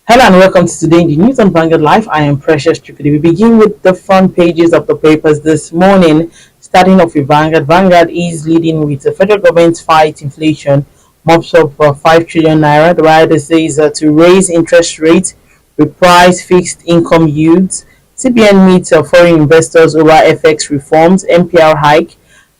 Hello and welcome to today in the news on Vanguard Live. I am Precious Chukudi. We begin with the front pages of the papers this morning. Starting off with Vanguard. Vanguard is leading with the federal government fight inflation, mops up 5 trillion naira. The rider says to raise interest rates, reprise fixed income yields. CBN meets foreign investors over FX reforms. MPR hike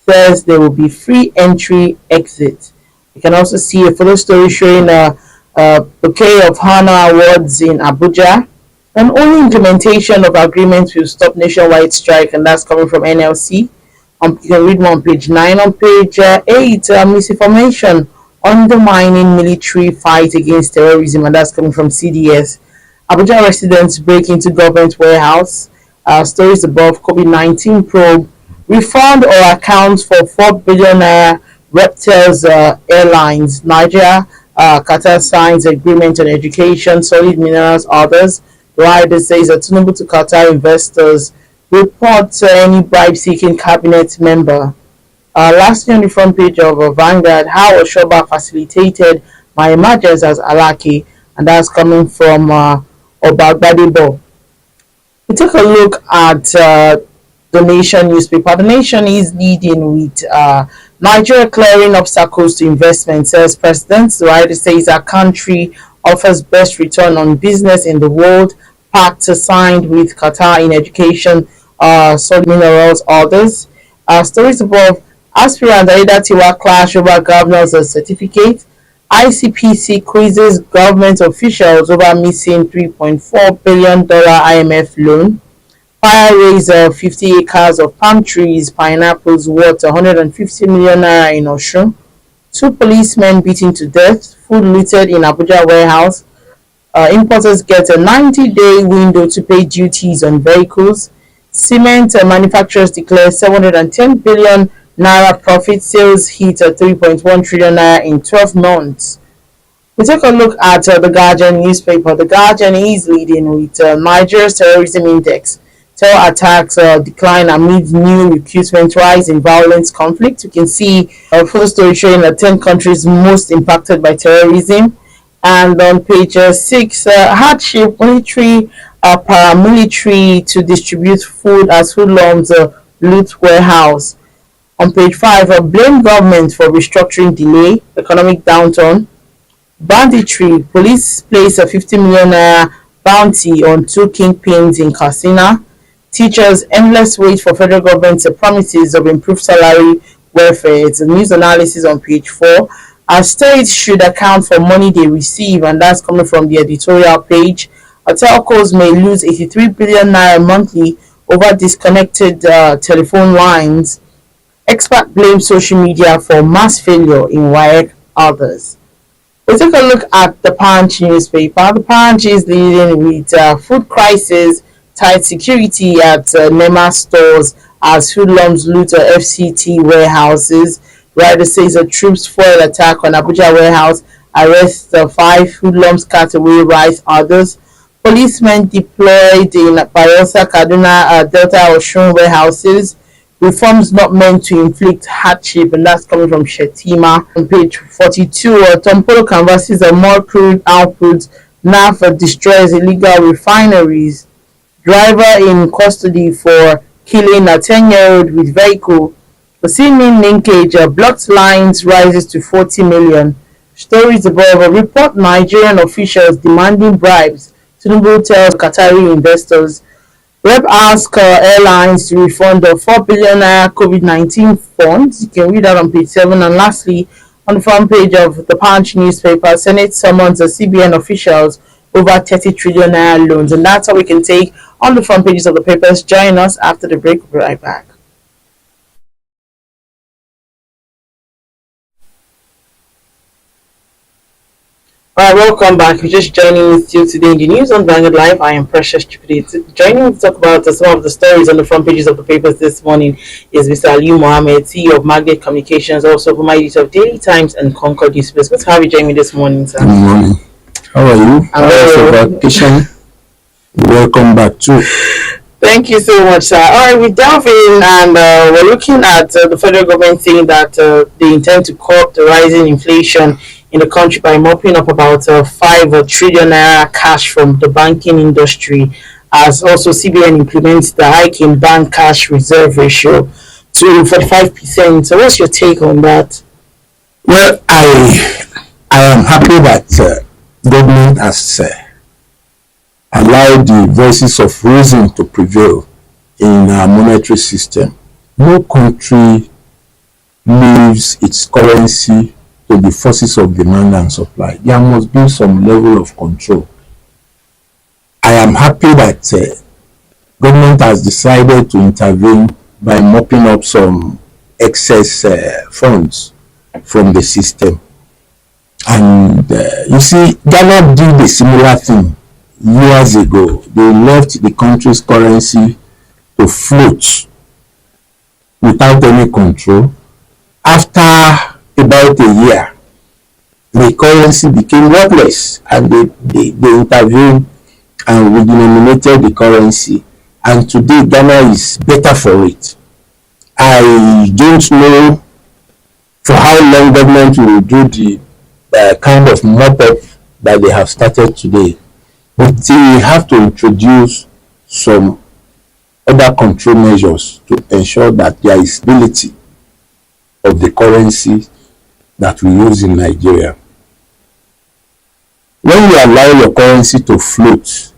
says there will be free entry exit. You can also see a photo story showing bouquet of honor awards in Abuja. And only implementation of agreements will stop nationwide strike, and that's coming from NLC. You can read more on page 9. On page 8, misinformation undermining military fight against terrorism, and that's coming from CDS. Abuja residents break into government warehouse. Stories above. COVID-19 probe. Refund or accounts for 4 billion naira reptiles airlines. Nigeria, Qatar signs agreement on education, solid minerals, others. Rider says Tinubu to Qatar investors. Report any bribe-seeking cabinet member. Lastly, on the front page of Vanguard, how Oshoba facilitated my emergence as Alaki, and that's coming from Obagbadebo. We take a look at the Nation newspaper. The Nation is leading with Nigeria clearing obstacles to investment, says President. The writer says our country offers best return on business in the world. Pact signed with Qatar in education, solid minerals, others. Stories above. Aspirant Aida Tiwa clash over governor's certificate. ICPC quizzes government officials over missing $3.4 billion IMF loan. Fire raise 50 acres of palm trees, pineapples worth 150 million naira in Osun. 2 policemen beaten to death. Food looted in Abuja warehouse. Importers get a 90-day window to pay duties on vehicles. Cement manufacturers declare 710 billion naira profit. Sales hit 3.1 trillion naira in 12 months. We take a look at the Guardian newspaper. The Guardian is leading with Nigeria's terrorism index. Terror attacks decline amid new recruitment rise in violence conflict. You can see a photo story showing the 10 countries most impacted by terrorism. And on page 6, hardship, military, paramilitary to distribute food as hoodlums loot warehouse. On page 5, blame government for restructuring delay, economic downturn. Banditry, police place a 50 million bounty on 2 kingpins in Katsina. Teachers endless wait for federal government's promises of improved salary welfare. It's a news analysis on page 4. Our states should account for money they receive, and that's coming from the editorial page. Our telcos may lose 83 billion naira monthly over disconnected telephone lines. Expert blames social media for mass failure in WAEC, others. We'll take a look at the Punch newspaper. The Punch is leading with food crisis, tight security at NEMA stores as hoodlums loot FCT warehouses. Rider says a troops foil attack on Abuja warehouse, arrest 5 hoodlums, cut away rice, others. Policemen deployed in Bayelsa, Kaduna, Delta, Osun warehouses. Reforms not meant to inflict hardship, and that's coming from Shetima. On page 42, Tompolo canvasses more crude output. NAF destroys illegal refineries. Driver in custody for killing a 10-year-old with vehicle. The seeming linkage blocked lines rises to 40 million. Stories above. Report Nigerian officials demanding bribes. Tinubu tells Qatari investors. Rep ask airlines to refund the 4 billion naira COVID-19 funds. You can read that on page 7. And lastly, on the front page of the Punch newspaper, Senate summons the CBN officials over 30 trillion naira loans. And that's how we can take on the front pages of the papers. Join us after the break. We'll be right back. Alright, welcome back. We're just joining with you today in the news on Vanguard Live. I am Precious Chukudi. Joining to talk about some of the stories on the front pages of the papers this morning is Mr. Ali Mohammed, CEO of Magnet Communications, also former editor of Daily Times and Concord Newspapers. Good to have you join me this morning, sir. Good morning. How are you? Vacation. Welcome back too. Thank you so much, sir. All right, we delve in and we're looking at the federal government saying that they intend to curb the rising inflation in the country by mopping up about 5 trillion naira cash from the banking industry, as also CBN implements the hike in bank cash reserve ratio to 45%. So, what's your take on that? Well, I am happy that government has allowed the voices of reason to prevail in our monetary system. No country leaves its currency to the forces of demand and supply. There must be some level of control. I am happy that government has decided to intervene by mopping up some excess funds from the system. And you see, Ghana did a similar thing years ago. They left the country's currency to float without any control. After about a year, the currency became worthless, and they intervened and redenominated the currency. And today, Ghana is better for it. I don't know for how long government will do the kind of mop-up that they have started today. But they have to introduce some other control measures to ensure that there is stability of the currency that we use in Nigeria. When you allow your currency to float,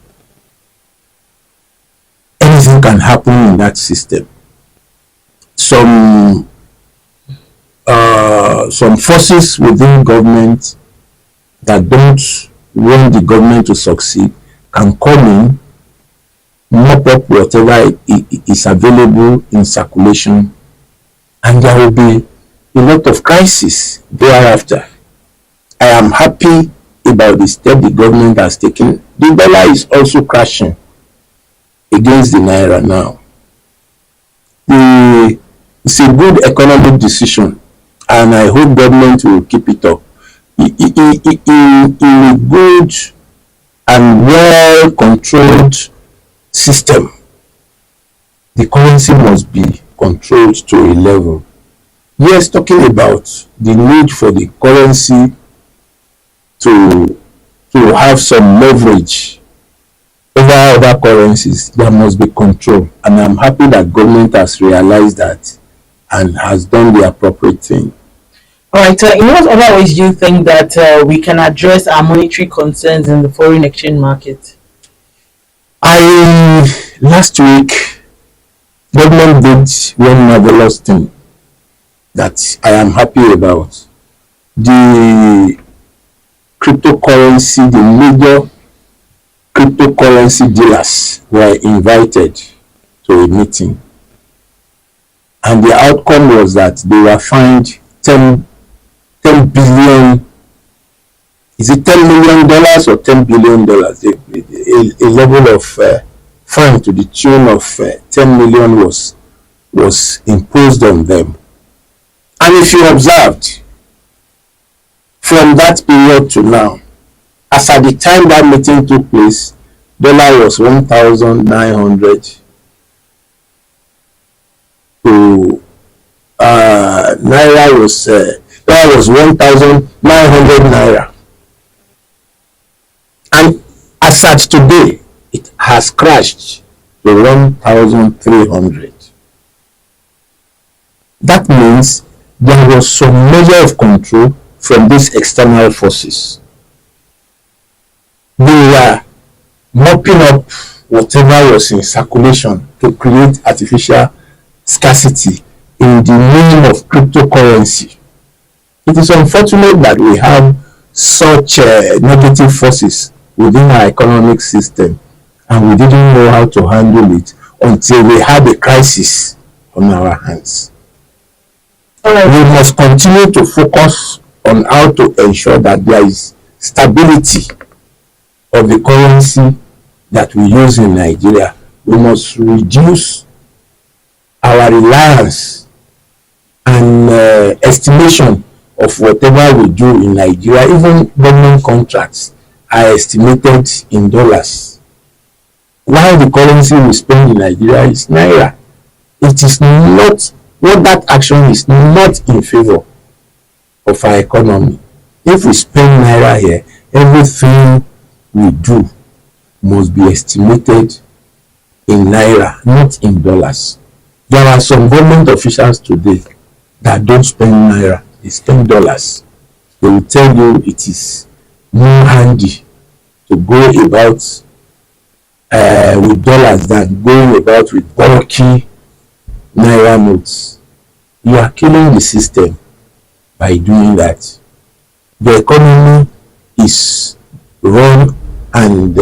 anything can happen in that system. Some forces within government that don't want the government to succeed can come in, mop up whatever is available in circulation, and there will be a lot of crisis thereafter. I am happy about the step the government has taken. The dollar is also crashing against the naira now. It's a good economic decision, and I hope government will keep it up. In a good and well controlled system, the currency must be controlled to a level. Yes, talking about the need for the currency to have some leverage over other currencies, there must be control, and I'm happy that government has realized that and has done the appropriate thing. All right. In what other ways do you think that we can address our monetary concerns in the foreign exchange market? Last week, government did one marvelous thing that I am happy about. The cryptocurrency, the major cryptocurrency dealers were invited to a meeting, and the outcome was that they were fined 10 billion, is it $10 million or $10 billion? A level of fine to the tune of 10 million was imposed on them. And if you observed, from that period to now, as at the time that meeting took place, dollar was 1,900 to naira was 1,900 naira, and as at today it has crashed to 1,300. That means there was some measure of control from these external forces. They were mopping up whatever was in circulation to create artificial scarcity in the name of cryptocurrency. It is unfortunate that we have such negative forces within our economic system, and we didn't know how to handle it until we had a crisis on our hands. We must continue to focus on how to ensure that there is stability of the currency that we use in Nigeria. We must reduce our reliance and estimation of whatever we do in Nigeria. Even government contracts are estimated in dollars, while the currency we spend in Nigeria is naira. It is not, what that action is not in favor of our economy. If we spend naira here, everything we do must be estimated in naira, not in dollars. There are some government officials today that don't spend naira, they spend dollars. They will tell you it is more handy to go about with dollars than going about with bulky naira notes. You are killing the system by doing that. The economy is run and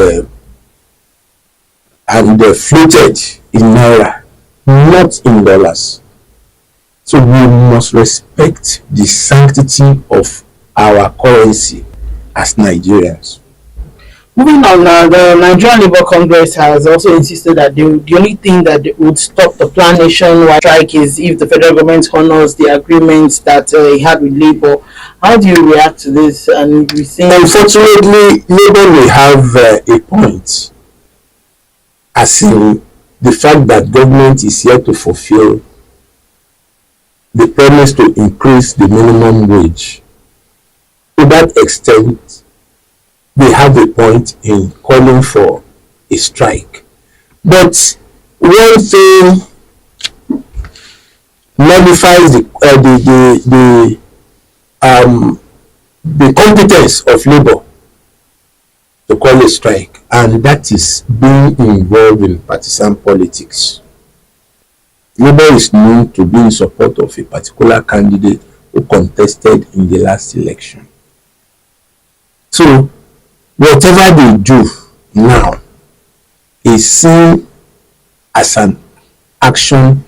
floated in naira, not in dollars. So we must respect the sanctity of our currency as Nigerians. Moving on now, the Nigerian Labour Congress has also insisted that the only thing that would stop the planned nationwide strike is if the federal government honors the agreements that it had with Labour. How do you react to this? And we think, unfortunately, Labour may have a point, as in the fact that government is here to fulfill the promise to increase the minimum wage. To that extent, they have a point in calling for a strike. But one thing nullifies the competence of Labour to call a strike, and that is being involved in partisan politics. Labour is known to be in support of a particular candidate who contested in the last election. So whatever they do now is seen as an action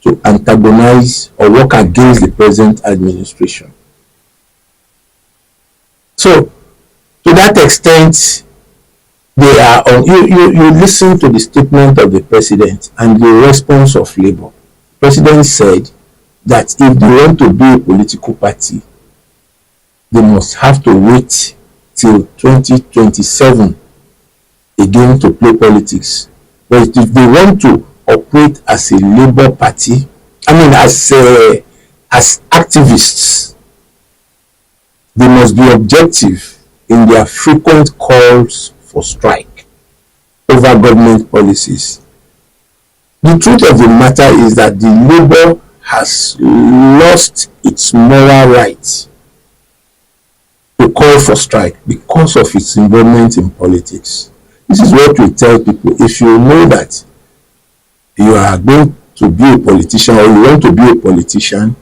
to antagonize or work against the present administration. So to that extent, they are on. You listen to the statement of the president and the response of Labour. The president said that if they want to be a political party, they must have to wait till 2027 again to play politics. But if they want to operate as a Labour party, as activists, they must be objective in their frequent calls for strike over government policies. The truth of the matter is that the Labour has lost its moral right to call for strike because of its involvement in politics. This is what we tell people. If you know that you are going to be a politician or you want to be a politician,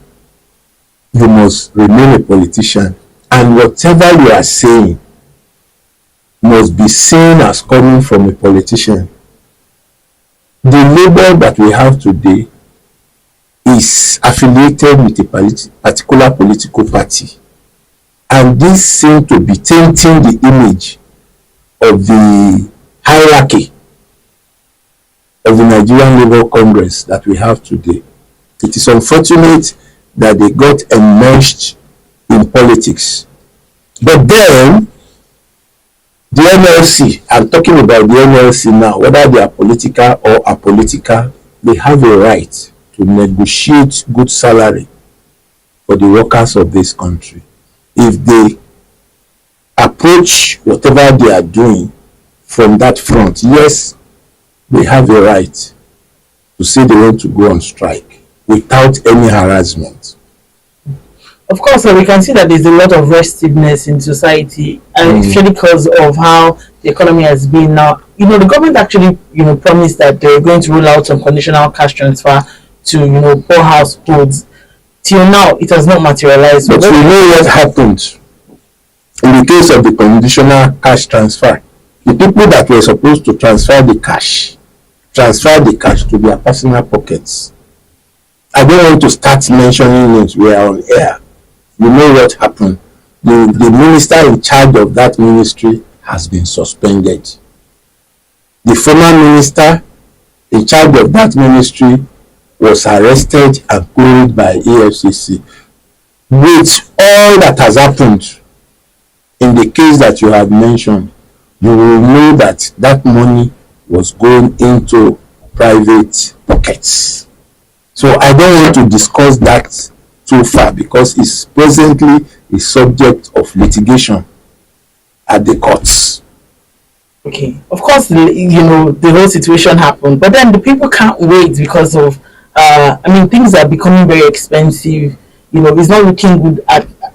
you must remain a politician, and whatever you are saying must be seen as coming from a politician. The Labour that we have today is affiliated with a particular political party, and this seems to be tainting the image of the hierarchy of the Nigerian Labour Congress that we have today. It is unfortunate that they got enmeshed in politics. But then the NLC, I'm talking about the NLC now, whether they are political or apolitical, they have a right to negotiate good salary for the workers of this country. If they approach whatever they are doing from that front, yes, they have a right to say they want to go on strike without any harassment. of course, we can see that there's a lot of restiveness in society, and especially because of how the economy has been now. The government actually, promised that they're going to roll out some conditional cash transfer to, poor households. Till now, it has not materialized. But we know what happened in the case of the conditional cash transfer. The people that were supposed to transfer the cash to their personal pockets. I don't want to start mentioning names. We are on air. You know what happened. The minister in charge of that ministry has been suspended. The former minister in charge of that ministry was arrested and queried by EFCC. With all that has happened in the case that you have mentioned, you will know that that money was going into private pockets. So I don't want to discuss that too far because it's presently is subject of litigation at the courts. Okay, of course, the whole situation happened, but then the people can't wait because of, I mean, things are becoming very expensive. It's not looking good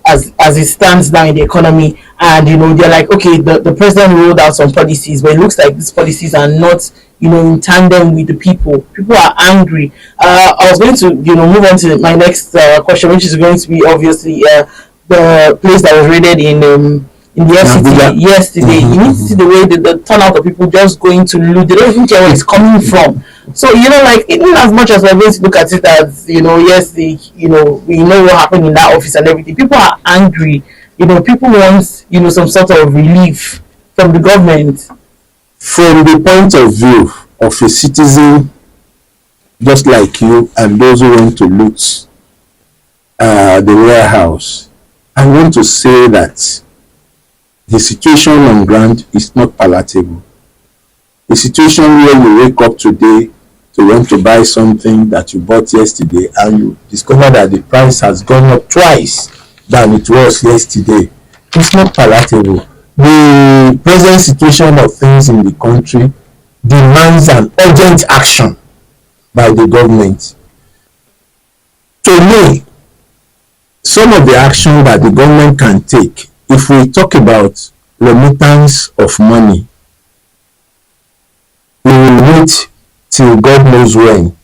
as it stands now in the economy, and they're like, okay, the president rolled out some policies, but it looks like these policies are not, in tandem with the people. People are angry. I was going to, move on to my next question, which is going to be obviously the place that was raided in the FCT yesterday. You need to see the way the turnout of people just going to loot. They don't even care where it's coming from. So like, even as much as we're going to look at it as yes, we know what happened in that office and everything. People are angry. People want some sort of relief from the government. From the point of view of a citizen just like you and those who want to loot the warehouse, I want to say that the situation on ground is not palatable. The situation where you wake up today to want to buy something that you bought yesterday and you discover that the price has gone up twice than it was yesterday, it's not palatable. The present situation of things in the country demands an urgent action by the government. To me, some of the action that the government can take, if we talk about remittance of money, we will wait till God knows when.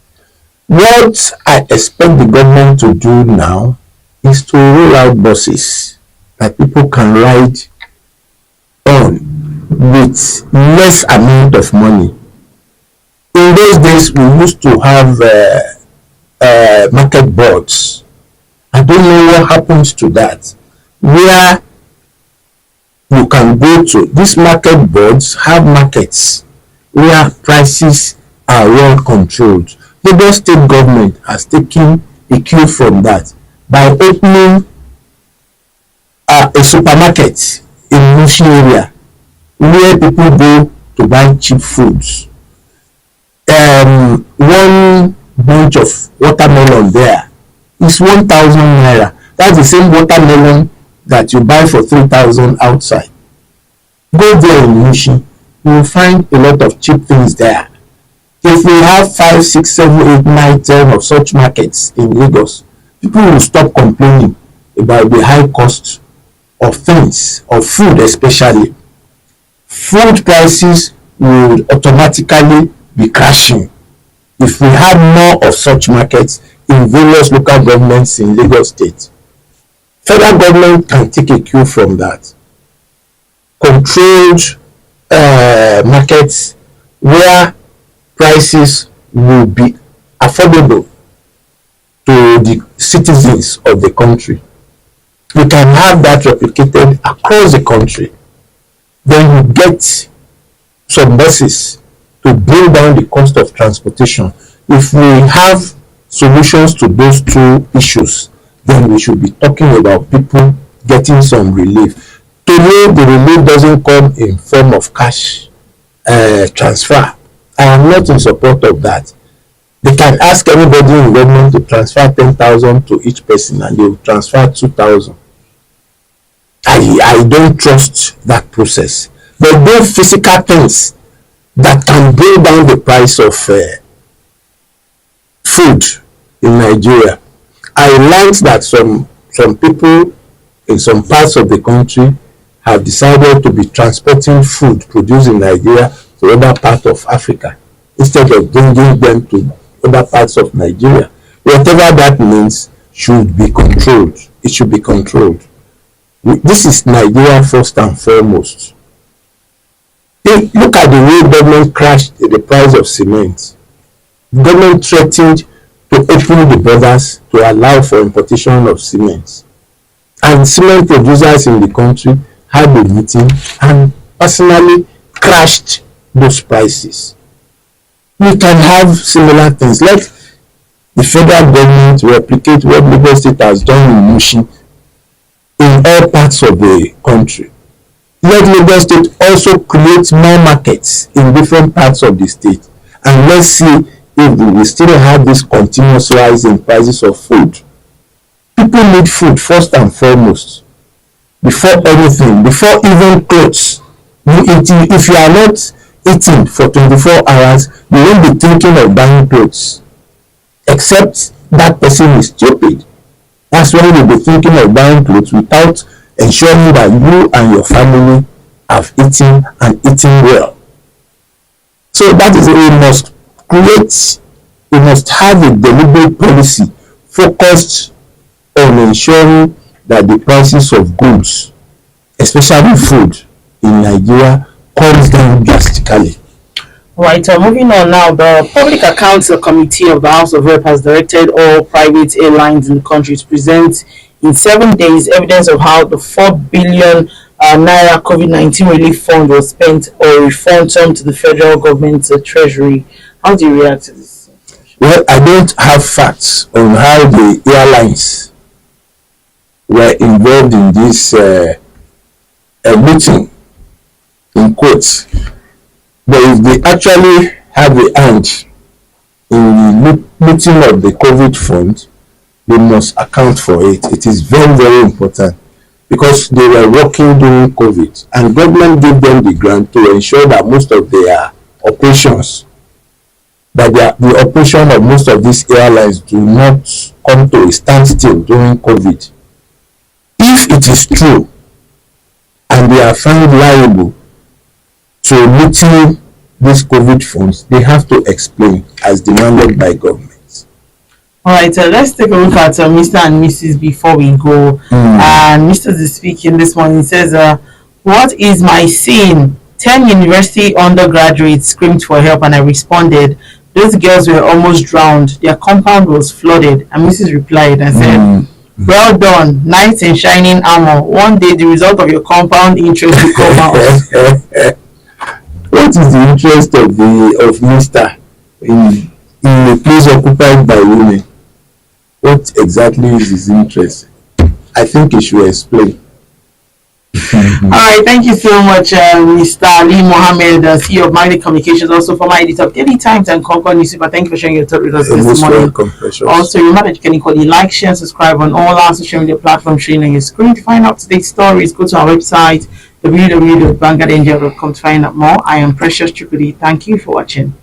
What I expect the government to do now is to roll out buses that people can ride on with less amount of money. In those days, we used to have market boards. I don't know what happens to that. Where you can go to, these market boards have markets where prices are well controlled. The state government has taken a cue from that by opening a supermarket in Mushin area where people go to buy cheap foods. One bunch of watermelon there is 1,000 naira. That's the same watermelon that you buy for 3,000 outside. Go there in Mushin, you will find a lot of cheap things there. If we have 5, 6, 7, 8, 9, 10 of such markets in Lagos, people will stop complaining about the high cost of things, of food especially. Food prices would automatically be crashing if we had more of such markets in various local governments in Lagos State. Federal government can take a cue from that. Controlled markets where prices will be affordable to the citizens of the country. We can have that replicated across the country. Then you get some buses to bring down the cost of transportation. If we have solutions to those two issues, then we should be talking about people getting some relief. To me, the relief doesn't come in form of cash transfer. I am not in support of that. They can ask anybody in government to transfer 10,000 to each person and they will transfer 2,000. I don't trust that process. But those physical things that can bring down the price of food in Nigeria. I learned that some people in some parts of the country have decided to be transporting food produced in Nigeria to other parts of Africa instead of bringing them to other parts of Nigeria. Whatever that means should be controlled. It should be controlled. This is Nigeria first and foremost. Look at the way government crashed the price of cement. The government threatened to open the borders to allow for importation of cement. And cement producers in the country had a meeting and personally crashed those prices. We can have similar things. Let the federal government replicate what Lagos State has done in Mushin in all parts of the country. Let Lagos State also create more markets in different parts of the state, and let's see if we will still have this continuous rise in prices of food. People need food first and foremost. before anything, before even clothes. If you are not eating for 24 hours, you won't be thinking of buying clothes, except that person is stupid. That's when you'll be thinking of buying clothes without ensuring that you and your family have eaten and eaten well. So that is, we must have a deliberate policy focused on ensuring that the prices of goods, especially food, in Nigeria comes down drastically. Right, moving on now, the Public Accounts Committee of the House of Rep has directed all private airlines in the country to present in 7 days evidence of how the 4 billion naira COVID-19 relief fund was spent or refund some to the federal government's treasury. How do you react to this? Well, I don't have facts on how the airlines were involved in this meeting, in quotes. But if they actually have a hand in the meeting of the COVID fund, they must account for it. It is very, very important, because they were working during COVID and government gave them the grant to ensure that most of their operations, that the operation of most of these airlines do not come to a standstill during COVID. If it is true and they are found liable to meeting these COVID funds, they have to explain as demanded by government. All right, let's take a look at Mr. and Mrs. before we go. And Mr. is speaking this morning. He says, what is my sin? 10 university undergraduates screamed for help and I responded. Those girls were almost drowned. Their compound was flooded. And Mrs. replied and said, well done, knight in shining armor. One day the result of your compound interest will come out. What is the interest of Mr. in a place occupied by women? What exactly is his interest? I think he should explain. All right, thank you so much, Mr. Ali Mohammed, CEO of Magnet Communications, also former editor of Daily Times and Concord Newspaper. Thank you for sharing your thoughts with us this morning. Also, remember that you can equally like, share, and subscribe on all our social media platforms showing on your screen. To find out today's stories, go to our website www.vanguardangel.com to find out more. I am Precious Chukudi. Thank you for watching.